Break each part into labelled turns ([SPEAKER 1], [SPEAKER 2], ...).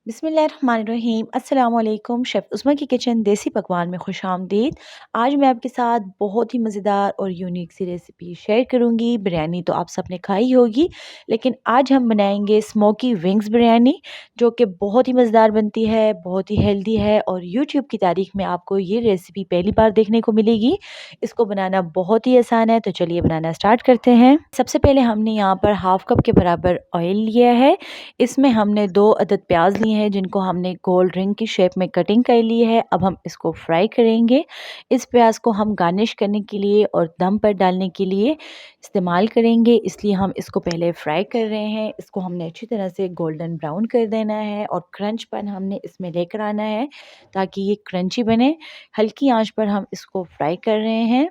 [SPEAKER 1] बिस्मिल्लाहिर्रहमानिर्रहीम अस्सलाम वालेकुम। शेफ़ उस्मा की किचन देसी पकवान में खुशामदीद। आज मैं आपके साथ बहुत ही मज़ेदार और यूनिक सी रेसिपी शेयर करूंगी। बिरयानी तो आप सबने खाई होगी, लेकिन आज हम बनाएंगे स्मोकी विंग्स बिरयानी, जो कि बहुत ही मज़ेदार बनती है, बहुत ही हेल्दी है और यूट्यूब की तारीख में आपको ये रेसिपी पहली बार देखने को मिलेगी। इसको बनाना बहुत ही आसान है, तो चलिए बनाना स्टार्ट करते हैं। सबसे पहले हमने यहाँ पर हाफ़ कप के बराबर ऑयल लिया है। इसमें हमने 2 अदद प्याज लिए हैं, जिनको हमने गोल्ड रिंग की शेप में कटिंग कर ली है। अब हम इसको फ्राई करेंगे। इस प्याज को हम गार्निश करने के लिए और दम पर डालने के लिए इस्तेमाल करेंगे, इसलिए हम इसको पहले फ्राई कर रहे हैं। इसको हमने अच्छी तरह से गोल्डन ब्राउन कर देना है और क्रंचपन हमने इसमें लेकर आना है, ताकि ये क्रंची बने। हल्की आंच पर हम इसको फ्राई कर रहे हैं।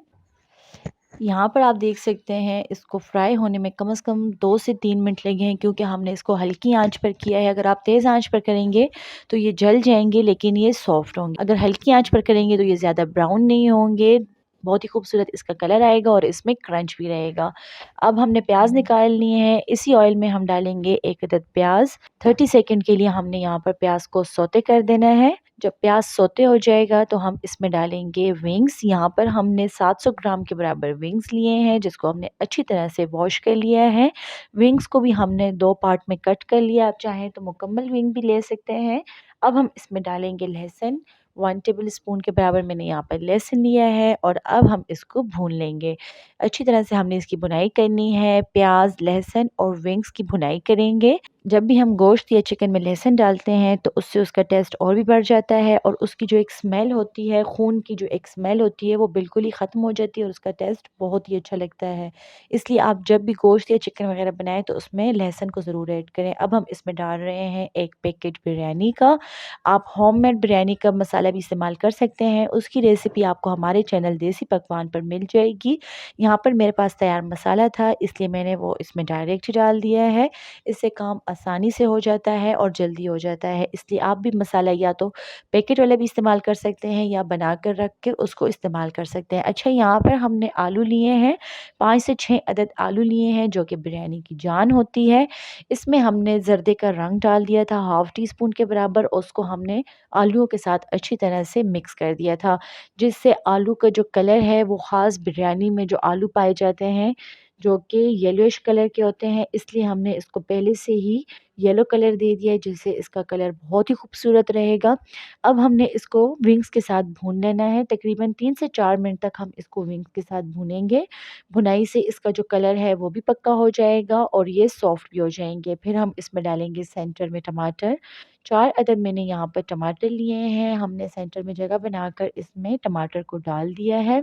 [SPEAKER 1] यहाँ पर आप देख सकते हैं इसको फ्राई होने में कम से कम 2 से 3 मिनट लगे हैं, क्योंकि हमने इसको हल्की आंच पर किया है। अगर आप तेज़ आंच पर करेंगे तो ये जल जाएंगे, लेकिन ये सॉफ्ट होंगे। अगर हल्की आंच पर करेंगे तो ये ज़्यादा ब्राउन नहीं होंगे। बहुत ही खूबसूरत इसका कलर आएगा और इसमें क्रंच भी रहेगा। अब हमने प्याज निकाल लिए हैं। इसी ऑयल में हम डालेंगे 1 अदद प्याज। 30 सेकंड के लिए हमने यहाँ पर प्याज को सौते कर देना है। जब प्याज सौते हो जाएगा तो हम इसमें डालेंगे विंग्स। यहाँ पर हमने 700 ग्राम के बराबर विंग्स लिए हैं, जिसको हमने अच्छी तरह से वॉश कर लिया है। विंग्स को भी हमने 2 पार्ट में कट कर लिया। आप चाहें तो मुकम्मल विंग भी ले सकते हैं। अब हम इसमें डालेंगे लहसुन। 1 टेबल स्पून के बराबर मैंने यहाँ पर लहसुन लिया है और अब हम इसको भून लेंगे। अच्छी तरह से हमने इसकी भुनाई करनी है। प्याज, लहसुन और विंग्स की भुनाई करेंगे। जब भी हम गोश्त या चिकन में लहसुन डालते हैं तो उससे उसका टेस्ट और भी बढ़ जाता है और उसकी जो एक स्मेल होती है, खून की जो एक स्मेल होती है, वो बिल्कुल ही ख़त्म हो जाती है और उसका टेस्ट बहुत ही अच्छा लगता है। इसलिए आप जब भी गोश्त या चिकन वगैरह बनाएं तो उसमें लहसुन को ज़रूर ऐड करें। अब हम इसमें डाल रहे हैं 1 पैकेट बिरयानी का। आप होममेड बिरयानी का मसाला भी इस्तेमाल कर सकते हैं। उसकी रेसिपी आपको हमारे चैनल देसी पकवान पर मिल जाएगी। यहाँ पर मेरे पास तैयार मसाला था, इसलिए मैंने वो इसमें डायरेक्ट डाल दिया है। इससे काम आसानी से हो जाता है और जल्दी हो जाता है। इसलिए आप भी मसाला या तो पैकेट वाला भी इस्तेमाल कर सकते हैं या बना कर रख कर उसको इस्तेमाल कर सकते हैं। अच्छा, यहाँ पर हमने आलू लिए हैं, 5 से 6 अदद आलू लिए हैं, जो कि बिरयानी की जान होती है। इसमें हमने जर्दे का रंग डाल दिया था, हाफ़ टी स्पून के बराबर। उसको हमने आलूओं के साथ अच्छी तरह से मिक्स कर दिया था, जिससे आलू का जो कलर है वो ख़ास बिरयानी में जो आलू पाए जाते हैं, जो कि येलोइश कलर के होते हैं, इसलिए हमने इसको पहले से ही येलो कलर दे दिया है, जिससे इसका कलर बहुत ही खूबसूरत रहेगा। अब हमने इसको विंग्स के साथ भून लेना है। तकरीबन 3 से 4 मिनट तक हम इसको विंग्स के साथ भूनेंगे। भुनाई से इसका जो कलर है वो भी पक्का हो जाएगा और ये सॉफ्ट भी हो जाएंगे। फिर हम इसमें डालेंगे सेंटर में टमाटर। 4 अदद मैंने यहाँ पर टमाटर लिए हैं। हमने सेंटर में जगह बनाकर इसमें टमाटर को डाल दिया है।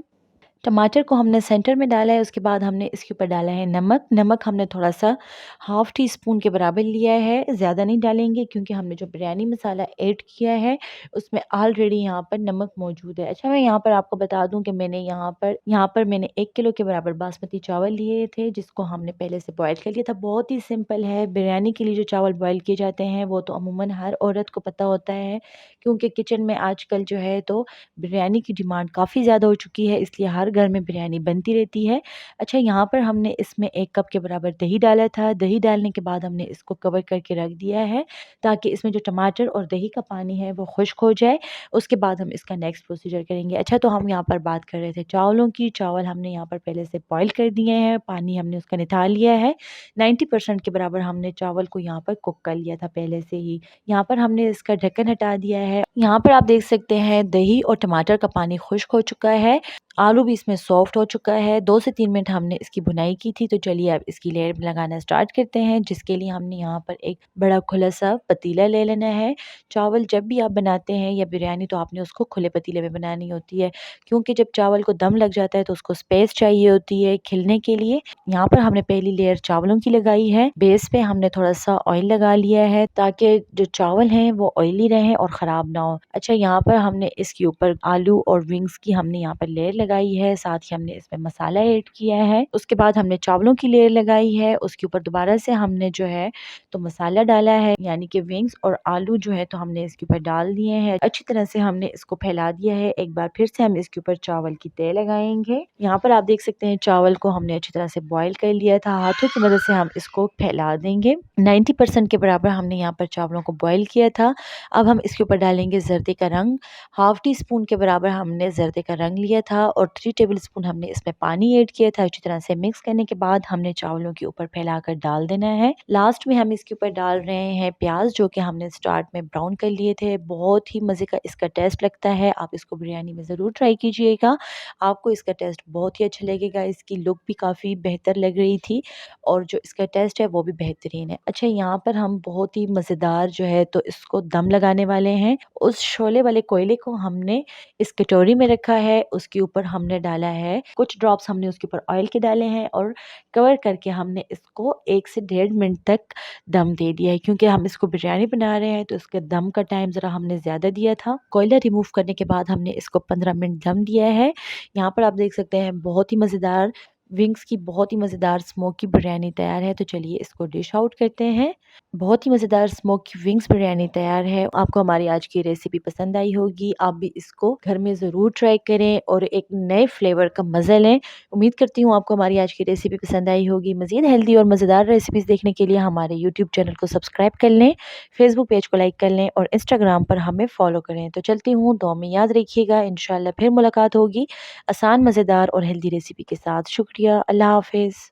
[SPEAKER 1] टमाटर को हमने सेंटर में डाला है। उसके बाद हमने इसके ऊपर डाला है नमक। नमक हमने थोड़ा सा हाफ़ टी स्पून के बराबर लिया है, ज़्यादा नहीं डालेंगे, क्योंकि हमने जो बिरयानी मसाला ऐड किया है उसमें ऑलरेडी यहाँ पर नमक मौजूद है। अच्छा, मैं यहाँ पर आपको बता दूं कि मैंने यहाँ पर मैंने 1 किलो के बराबर बासमती चावल लिए थे, जिसको हमने पहले से बॉयल कर लिया था। बहुत ही सिंपल है। बिरयानी के लिए जो चावल बॉयल किए जाते हैं वो तो अमूमन हर औरत को पता होता है, क्योंकि किचन में आजकल जो है तो बिरयानी की डिमांड काफ़ी ज़्यादा हो चुकी है, इसलिए हर घर में बिरयानी बनती रहती है। अच्छा, यहाँ पर हमने इसमें 1 कप के बराबर दही डाला था। दही डालने के बाद हमने इसको कवर करके रख दिया है, ताकि इसमें जो टमाटर और दही का पानी है वो खुश्क हो जाए। उसके बाद हम इसका नेक्स्ट प्रोसीजर करेंगे। अच्छा, तो हम यहाँ पर बात कर रहे थे चावलों की। चावल हमने यहाँ पर पहले से बॉयल कर दिए हैं, पानी हमने उसका निकाल लिया है। 90% के बराबर हमने चावल को यहाँ पर कुक कर लिया था पहले से ही। यहाँ पर हमने इसका ढक्कन हटा दिया है। यहाँ पर आप देख सकते हैं दही और टमाटर का पानी खुश्क हो चुका है। आलू भी इसमें सॉफ्ट हो चुका है। 2 से 3 मिनट हमने इसकी भुनाई की थी। तो चलिए अब इसकी लेयर लगाना स्टार्ट करते हैं, जिसके लिए हमने यहाँ पर एक बड़ा खुला सा पतीला ले लेना है। चावल जब भी आप बनाते हैं या बिरयानी, तो आपने उसको खुले पतीले में बनानी होती है, क्योंकि जब चावल को दम लग जाता है तो उसको स्पेस चाहिए होती है खिलने के लिए। यहाँ पर हमने पहली लेयर चावलों की लगाई है। बेस पे हमने थोड़ा सा ऑयल लगा लिया है, ताकि जो चावल हैं वो ऑयली रहें और ख़राब ना हो। अच्छा, यहाँ पर हमने इसके ऊपर आलू और विंग्स की हमने यहाँ पर लेयर लगाई है, साथ ही हमने इसमें मसाला ऐड किया है। उसके बाद हमने चावलों की लेयर लगाई है, उसके ऊपर दोबारा से हमने जो है तो मसाला डाला है, यानी कि विंग्स और आलू जो है तो हमने इसके ऊपर डाल दिए हैं। अच्छी तरह से हमने इसको फैला दिया है। एक बार फिर से हम इसके ऊपर चावल की तह लगाएंगे। यहाँ पर आप देख सकते हैं चावल को हमने अच्छी तरह से बॉईल कर लिया था। हाथों की मदद से हम इसको फैला देंगे। 90% के बराबर हमने यहाँ पर चावलों को बॉईल किया था। अब हम इसके ऊपर डालेंगे जर्दे का रंग। हाफ टी स्पून के बराबर हमने जर्दे का रंग लिया था और 3 टेबल स्पून हमने इसमें पानी ऐड किया था। अच्छी तरह से मिक्स करने के बाद हमने चावलों के ऊपर फैलाकर डाल देना है। लास्ट में हम इसके ऊपर डाल रहे हैं प्याज, जो कि हमने स्टार्ट में ब्राउन कर लिए थे। बहुत ही मज़े का इसका टेस्ट लगता है। आप इसको बिरयानी में ज़रूर ट्राई कीजिएगा, आपको इसका टेस्ट बहुत ही अच्छा लगेगा। इसकी लुक भी काफ़ी बेहतर लग रही थी और जो इसका टेस्ट है वो भी बेहतरीन है। अच्छा, यहाँ पर हम बहुत ही मज़ेदार जो है तो इसको दम लगाने वाले हैं। उस शोले वाले कोयले को हमने इस कटोरी में रखा है, उसके ऊपर हमने डाला है कुछ ड्रॉप्स, हमने उसके ऊपर ऑयल के डाले हैं और कवर करके हमने इसको 1 से 1.5 मिनट तक दम दे दिया है। क्योंकि हम इसको बिरयानी बना रहे हैं तो इसके दम का टाइम ज़रा हमने ज़्यादा दिया था। कोयला रिमूव करने के बाद हमने इसको 15 मिनट दम दिया है। यहाँ पर आप देख सकते हैं बहुत ही मज़ेदार विंग्स की बहुत ही मज़ेदार स्मोकी बिरयानी तैयार है। तो चलिए इसको डिश आउट करते हैं। बहुत ही मज़ेदार स्मोकी विंग्स बिरयानी तैयार है। आपको हमारी आज की रेसिपी पसंद आई होगी। आप भी इसको घर में ज़रूर ट्राई करें और एक नए फ्लेवर का मज़ा लें। उम्मीद करती हूँ आपको हमारी आज की रेसिपी पसंद आई होगी। मज़ीद हेल्दी और मज़ेदार रेसिपीज़ देखने के लिए हमारे यूट्यूब चैनल को सब्सक्राइब कर लें, फेसबुक पेज को लाइक कर लें और इंस्टाग्राम पर हमें फॉलो करें। तो चलती हूँ, दुआ में याद रखिएगा। इंशाल्लाह फिर मुलाकात होगी आसान, मज़ेदार और हेल्दी रेसिपी के साथ। शुक्रिया। अल्लाह हाफ़िज़।